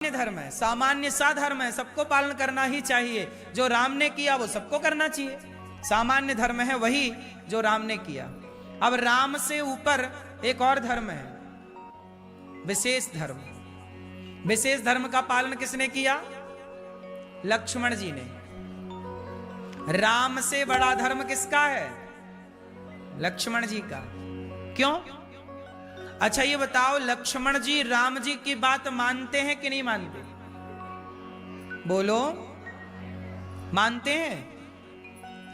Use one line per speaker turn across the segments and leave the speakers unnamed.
धर्म है, सामान्य सा धर्म है, सबको पालन करना ही चाहिए। जो राम ने किया वो सबको करना चाहिए। सामान्य धर्म है वही जो राम ने किया। अब राम से ऊपर एक और धर्म है, विशेष धर्म। विशेष धर्म का पालन किसने किया? लक्ष्मण जी ने। राम से बड़ा धर्म किसका है? लक्ष्मण जी का। क्यों? अच्छा ये बताओ, लक्ष्मण जी राम जी की बात मानते हैं कि नहीं मानते? बोलो, मानते हैं?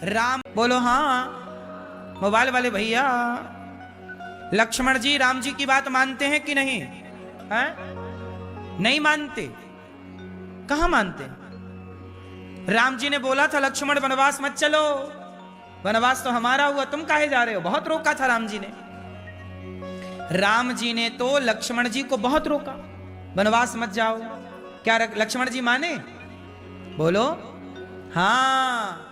राम बोलो हाँ। मोबाइल वाले भैया, लक्ष्मण जी राम जी की बात मानते हैं कि नहीं? हैं? नहीं मानते। कहां मानते? राम जी ने बोला था लक्ष्मण वनवास मत चलो, वनवास तो हमारा हुआ, तुम काहे जा रहे हो? बहुत रोका था राम जी ने। राम जी ने तो लक्ष्मण जी को बहुत रोका, वनवास मत जाओ। क्या लक्ष्मण जी माने? बोलो हाँ।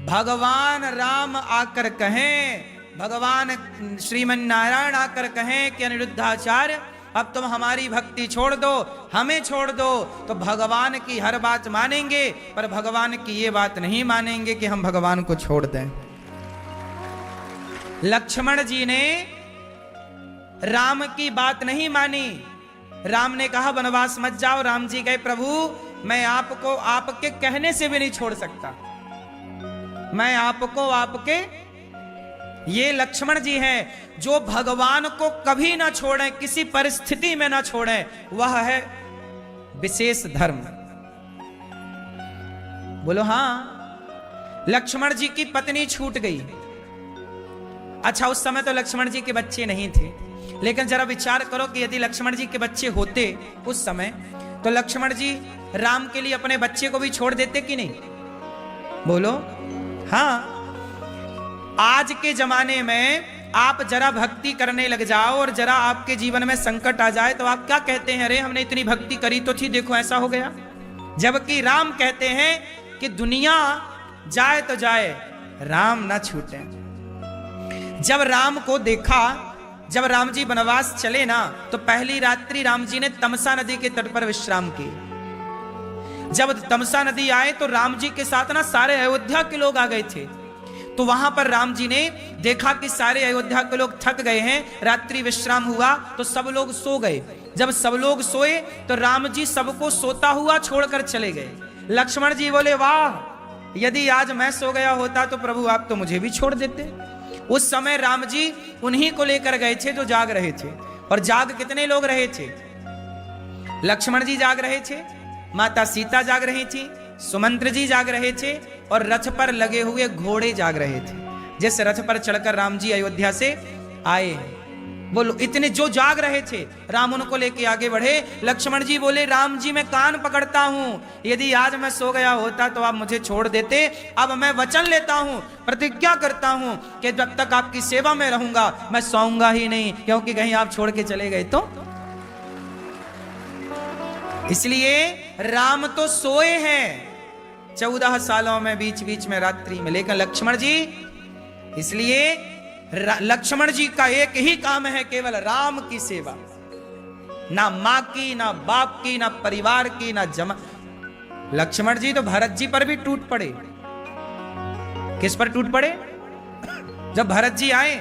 भगवान राम आकर कहें, भगवान श्रीमन नारायण आकर कहें कि अनिरुद्धाचार्य अब तुम हमारी भक्ति छोड़ दो, हमें छोड़ दो, तो भगवान की हर बात मानेंगे, पर भगवान की ये बात नहीं मानेंगे कि हम भगवान को छोड़ दें। लक्ष्मण जी ने राम की बात नहीं मानी। राम ने कहा वनवास मत जाओ। राम जी कहे प्रभु मैं आपको आपके कहने से भी नहीं छोड़ सकता, मैं आपको आपके। ये लक्ष्मण जी हैं जो भगवान को कभी ना छोड़ें, किसी परिस्थिति में ना छोड़ें। वह है विशेष धर्म। बोलो हाँ। लक्ष्मण जी की पत्नी छूट गई। अच्छा उस समय तो लक्ष्मण जी के बच्चे नहीं थे, लेकिन जरा विचार करो कि यदि लक्ष्मण जी के बच्चे होते उस समय, तो लक्ष्मण जी राम के लिए अपने बच्चे को भी छोड़ देते कि नहीं? बोलो हाँ। आज के जमाने में आप जरा भक्ति करने लग जाओ और जरा आपके जीवन में संकट आ जाए तो आप क्या कहते हैं? अरे हमने इतनी भक्ति करी तो थी, देखो ऐसा हो गया। जबकि राम कहते हैं कि दुनिया जाए तो जाए, राम ना छूटे। जब राम को देखा, जब राम जी वनवास चले ना, तो पहली रात्रि राम जी ने तमसा नदी के तट पर विश्राम की। जब तमसा नदी आए तो राम जी के साथ ना सारे अयोध्या के लोग आ गए थे। तो वहां पर राम जी ने देखा कि सारे अयोध्या के लोग थक गए हैं, रात्रि विश्राम हुआ तो सब लोग सो गए। जब सब लोग सोए तो राम जी सबको सोता हुआ छोड़कर चले गए। लक्ष्मण जी बोले वाह, यदि आज मैं सो गया होता तो प्रभु आप तो मुझे भी छोड़ देते। उस समय राम जी उन्हीं को लेकर गए थे जो जाग रहे थे। और जाग कितने लोग रहे थे? लक्ष्मण जी जाग रहे थे, माता सीता जाग रही थी, सुमंत्र जी जाग रहे थे, और रथ पर लगे हुए घोड़े जाग रहे थे, जिस रथ पर चढ़कर राम जी अयोध्या से आए हैं। बोलो इतने जो जाग रहे थे, राम उनको लेके आगे बढ़े। लक्ष्मण जी बोले राम जी मैं कान पकड़ता हूं, यदि आज मैं सो गया होता तो आप मुझे छोड़ देते। अब मैं वचन लेता हूं, प्रतिज्ञा करता हूं कि जब तक आपकी सेवा में रहूंगा मैं सोऊंगा ही नहीं, क्योंकि कहीं आप छोड़ के चले गए तो। इसलिए राम तो सोए हैं 14 सालों में, बीच बीच में रात्रि में, लेकिन लक्ष्मण जी, इसलिए लक्ष्मण जी का एक ही काम है, केवल राम की सेवा। ना मां की, ना बाप की, ना परिवार की, ना जमा। लक्ष्मण जी तो भरत जी पर भी टूट पड़े। किस पर टूट पड़े? जब भरत जी आए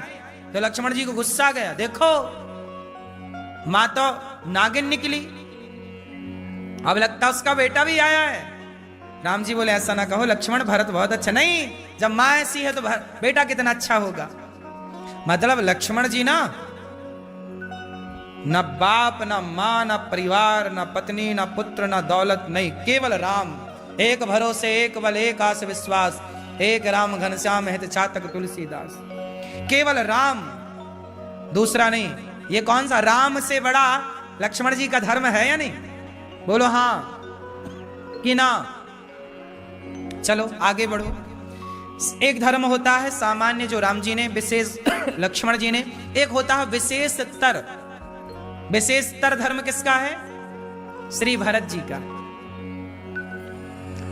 तो लक्ष्मण जी को गुस्सा गया, देखो मां तो नागिन निकली, अब लगता उसका बेटा भी आया है। राम जी बोले ऐसा ना कहो लक्ष्मण, भरत बहुत अच्छा। नहीं, जब मां ऐसी है तो बेटा कितना अच्छा होगा। मतलब लक्ष्मण जी ना, न बाप, न मां, न परिवार, न पत्नी, न पुत्र, न दौलत, नहीं, केवल राम। एक भरोसे, एक बल, एक आस विश्वास, एक राम घनश्याम हित चातक तुलसीदास। केवल राम, दूसरा नहीं। ये कौन सा राम से बड़ा लक्ष्मण जी का धर्म है या नहीं? बोलो हाँ कि ना? चलो आगे बढ़ो। एक धर्म होता है सामान्य जो राम जी ने, विशेष लक्ष्मण जी ने। एक होता है विशेषतर। विशेषतर धर्म किसका है? श्री भरत जी का।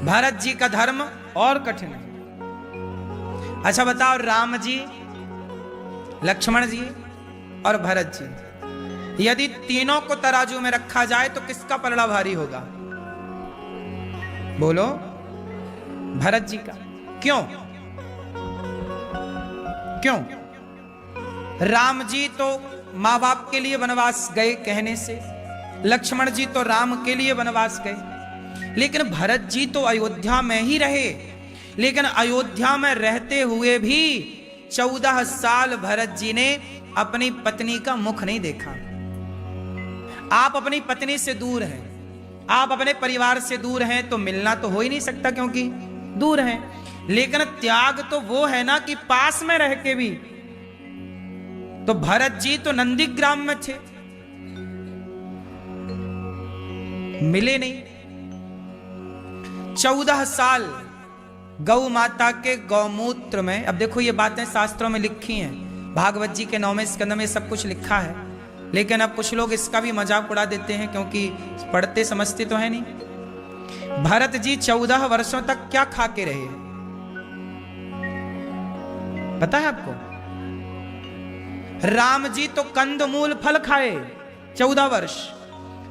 भरत जी का धर्म और कठिन है। अच्छा बताओ, राम जी, लक्ष्मण जी और भरत जी, यदि तीनों को तराजू में रखा जाए तो किसका पलड़ा भारी होगा? बोलो, भरत जी का। क्यों? क्यों? राम जी तो मां बाप के लिए वनवास गए कहने से, लक्ष्मण जी तो राम के लिए वनवास गए, लेकिन भरत जी तो अयोध्या में ही रहे। लेकिन अयोध्या में रहते हुए भी 14 साल भरत जी ने अपनी पत्नी का मुख नहीं देखा। आप अपनी पत्नी से दूर हैं, आप अपने परिवार से दूर हैं, तो मिलना तो हो ही नहीं सकता क्योंकि दूर हैं। लेकिन त्याग तो वो है ना कि पास में रह के भी। तो भरत जी तो नंदीग्राम में थे, मिले नहीं। 14 साल गौ माता के गौमूत्र में, अब देखो ये बातें शास्त्रों में लिखी हैं, भागवत जी के 9वें स्कंद में सब कुछ लिखा है, लेकिन अब कुछ लोग इसका भी मजाक उड़ा देते हैं क्योंकि पढ़ते समझते तो है नहीं। भरत जी 14 वर्षों तक क्या खा के रहे पता है आपको? राम जी तो कंदमूल फल खाए 14 वर्ष,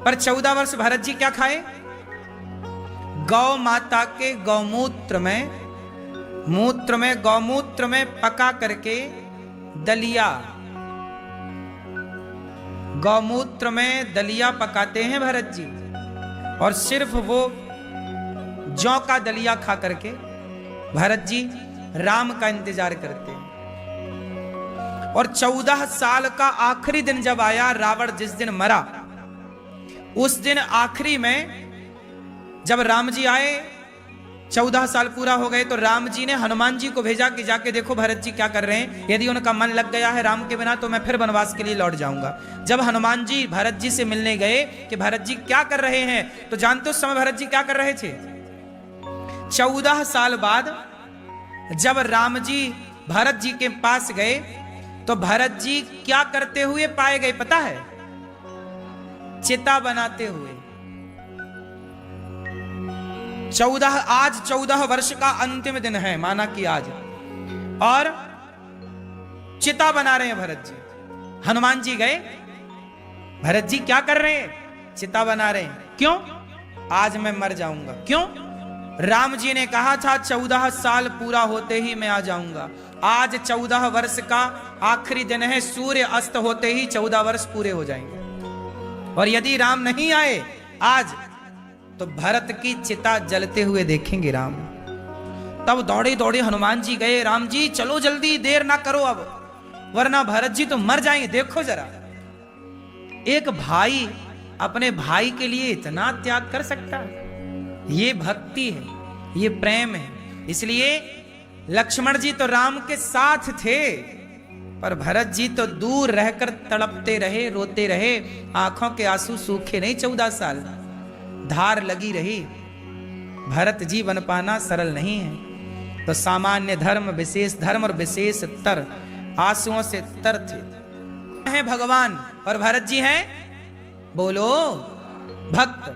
पर 14 वर्ष भरत जी क्या खाए? गौ माता के गौमूत्र में पका करके दलिया, गौमूत्र में दलिया पकाते हैं भरत जी, और सिर्फ वो जौ का दलिया खा करके भरत जी राम का इंतजार करते हैं। और 14 साल का आखिरी दिन जब आया, रावण जिस दिन मरा, उस दिन आखिरी में जब राम जी आए, 14 साल पूरा हो गए, तो राम जी ने हनुमान जी को भेजा कि जाके देखो भरत जी क्या कर रहे हैं, यदि उनका मन लग गया है राम के बिना तो मैं फिर वनवास के लिए लौट जाऊंगा। जब हनुमान जी भरत जी से मिलने गए कि भरत जी क्या कर रहे हैं, तो जानते उस समय भरत जी क्या कर रहे थे? 14 साल बाद जब राम जी भरत जी के पास गए तो भरत जी क्या करते हुए पाए गए पता है? चिता बनाते हुए। 14 वर्ष का अंतिम दिन है, माना कि आज, और चिता बना रहे हैं भरत जी। हनुमान जी गए, भरत जी क्या कर रहे हैं? चिता बना रहे हैं। क्यों? आज मैं मर जाऊंगा। क्यों? राम जी ने कहा था 14 साल पूरा होते ही मैं आ जाऊंगा। आज 14 वर्ष का आखिरी दिन है, सूर्य अस्त होते ही 14 वर्ष पूरे हो जाएंगे। और यदि राम नहीं आए आज, तो भरत की चिता जलते हुए देखेंगे राम। तब दौड़े दौड़े हनुमान जी गए, राम जी चलो जल्दी, देर ना करो अब, वरना भरत जी तो मर जाएंगे। देखो जरा, एक भाई अपने भाई के लिए इतना त्याग कर सकता है? ये भक्ति है, ये प्रेम है। इसलिए लक्ष्मण जी तो राम के साथ थे, पर भरत जी तो दूर रहकर तड़पते रहे, रोते रहे, आंखों के आंसू सूखे नहीं। 14 साल धार लगी रही। भरत जी बन पाना सरल नहीं है। तो सामान्य धर्म, विशेष धर्म और विशेष तर, आंसुओं से तर थे हैं भगवान, और भरत जी हैं बोलो भक्त।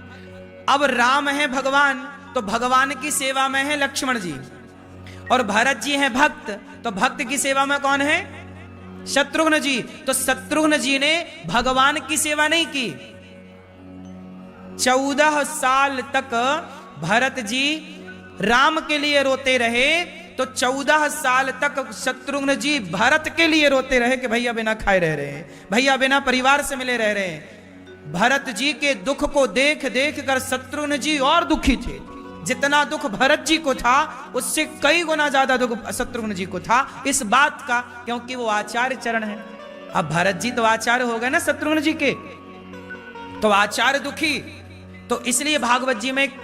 अब राम है भगवान, तो भगवान की सेवा में है लक्ष्मण जी, और भरत जी हैं भक्त, तो भक्त की सेवा में कौन है? शत्रुघ्न जी। तो शत्रुघ्न जी ने भगवान की सेवा नहीं की। 14 साल तक भरत जी राम के लिए रोते रहे, तो 14 साल तक शत्रुघ्न जी भरत के लिए रोते रहे कि भैया बिना खाए रह रहे हैं, भैया बिना परिवार से मिले रह रहे हैं। भरत जी के दुख को देख देख कर शत्रुघ्न जी और दुखी थे। जितना दुख भरत जी को था, उससे कई गुना ज्यादा दुख शत्रुघ्न जी को था। इस बात का, क्योंकि वो आचार्य चरण है। अब भरत जी तो आचार्य हो गए ना शत्रुघ्न जी के, तो आचार्य दुखी। तो इसलिए भागवत जी में एक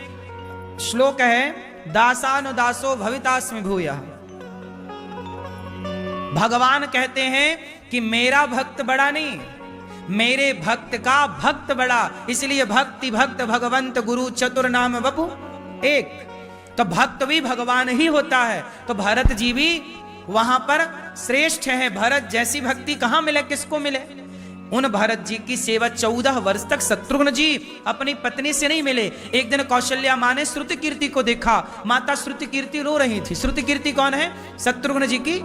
श्लोक है, दासानुदासो भवितास्मि भूयः। भगवान कहते हैं कि मेरा भक्त बड़ा नहीं, मेरे भक्त का भक्त बड़ा। इसलिए भक्ति भक्त भगवंत गुरु चतुर नाम वपु एक। तो भक्त भी भगवान ही होता है। तो भरत जी भी वहां पर श्रेष्ठ है। भरत जैसी भक्ति कहां मिले, किसको मिले? उन भरत जी की सेवा 14 वर्ष तक शत्रुघ्न जी अपनी पत्नी से नहीं मिले। एक दिन कौशल्या मां ने श्रुति कीर्ति को देखा, माता श्रुति कीर्ति रो रही थी। श्रुति कीर्ति कौन है? शत्रुघ्न जी की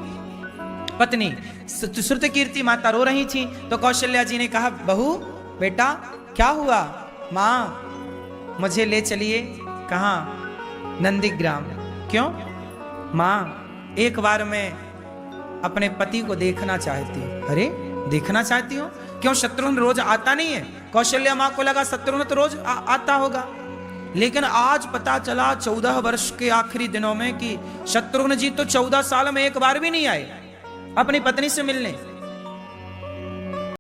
पत्नी श्रुतकीर्ति माता रो रही थी, तो कौशल्या जी ने कहा, बहू बेटा क्या हुआ? माँ मुझे ले चलिए। कहाँ? नंदीग्राम। क्यों? माँ एक बार मैं अपने पति को देखना चाहती हूँ। अरे देखना चाहती हूँ? क्यों, शत्रुघ्न रोज आता नहीं है? कौशल्या माँ को लगा शत्रुघ्न तो रोज आता होगा, लेकिन आज पता चला 14 वर्ष के आखिरी दिनों में कि शत्रुघ्न जी तो 14 साल में एक बार भी नहीं आए अपनी पत्नी से मिलने।